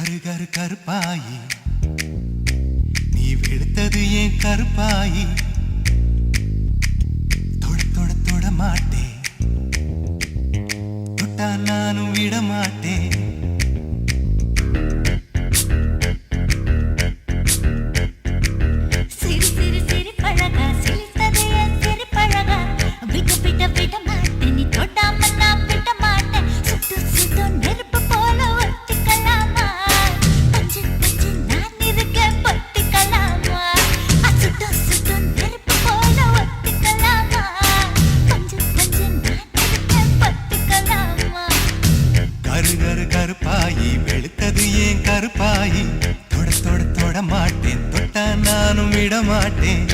கரு கருப்பாயி நீ வெளுத்தது ஏன் கருப்பாயி தொட தொட தொட மாட்டேன் தொட்டா நானும் விட மாட்டேன் கருப்பாயி வெளுத்தது ஏன் கருப்பாயி தொட தொட தொட மாட்டேன் தொட்டா நானும் விட மாட்டேன்